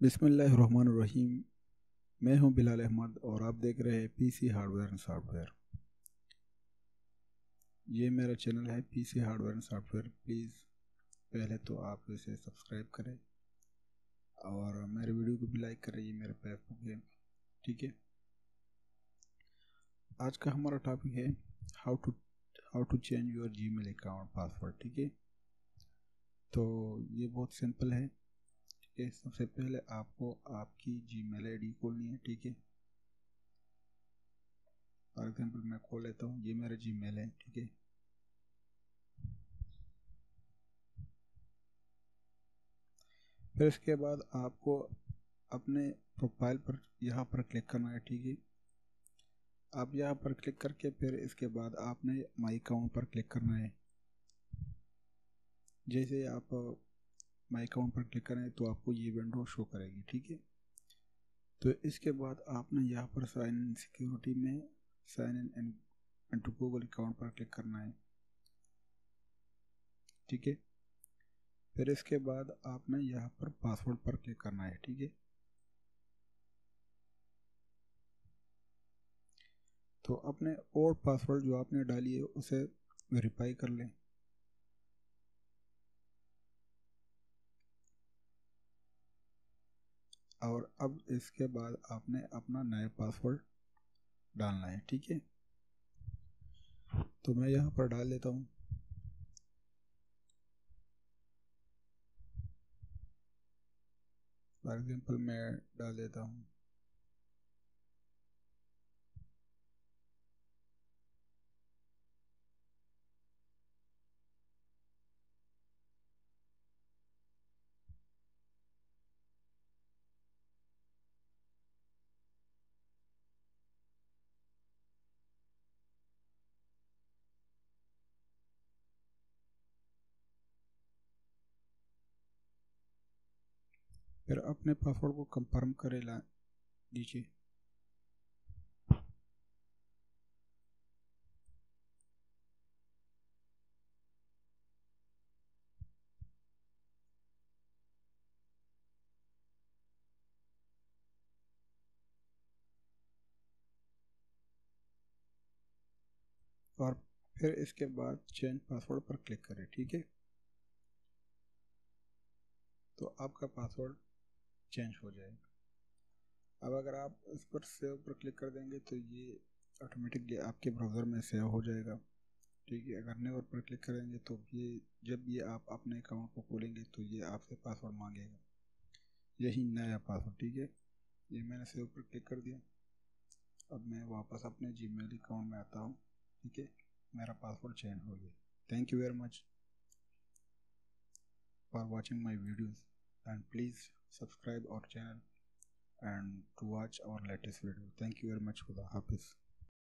बिस्मिल्लाहिर्रहमानिर्रहीम। मैं हूं बिलाल अहमद और आप देख रहे हैं पीसी हार्डवेयर एंड सॉफ्टवेयर। ये मेरा चैनल है PC hardware and software. Please पहले तो आप इसे सब्सक्राइब करें और मेरे वीडियो को भी लाइक करें। ये मेरा फेसबुक है, ठीक है। आज का हमारा टॉपिक है how to change your Gmail account password, ठीक है। तो ये बहुत सिंपल है, ठीक है। सबसे पहले आपको आपकी जीमेल आईडी खोलनी है, ठीक है। फॉर एग्जाम्पल मैं खोल लेता हूँ, ये मेरा जीमेल है, ठीक है। फिर इसके बाद आपको अपने प्रोफाइल पर यहाँ पर क्लिक करना है, ठीक है। आप यहाँ पर क्लिक करके फिर इसके बाद आपने माई अकाउंट पर क्लिक करना है। जैसे आप माई अकाउंट पर क्लिक करें तो आपको ये विंडो शो करेगी, ठीक है। तो इसके बाद आपने यहाँ पर साइन इन सिक्योरिटी में sign in into Google account पर क्लिक करना है, ठीक है। फिर इसके बाद आपने यहाँ पर पासवर्ड पर क्लिक करना है, ठीक है। तो अपने और पासवर्ड जो आपने डाली है उसे वेरीफाई कर लें। और अब इसके बाद आपने अपना नया पासवर्ड डालना है, ठीक है। तो मैं यहाँ पर डाल लेता हूँ। फॉर एग्जाम्पल मैं डाल देता हूँ फिर अपने पासवर्ड को कंफर्म करे ला दीजिए। और फिर इसके बाद चेंज पासवर्ड पर क्लिक करें, ठीक है। तो आपका पासवर्ड चेंज हो जाएगा। अब अगर आप इस पर सेव पर क्लिक कर देंगे तो ये ऑटोमेटिकली आपके ब्राउज़र में सेव हो जाएगा, ठीक है। अगर नेवर पर क्लिक करेंगे तो ये जब ये आप अपने अकाउंट को खोलेंगे तो ये आपसे पासवर्ड मांगेगा, यही नया पासवर्ड, ठीक है। ये मैंने सेव पर क्लिक कर दिया। अब मैं वापस अपने जीमेल अकाउंट में आता हूँ, ठीक है। मेरा पासवर्ड चेंज हो गया। Thank you very much for watching my videos, and please subscribe our channel and to watch our latest video. Thank you very much. Khuda Hafiz.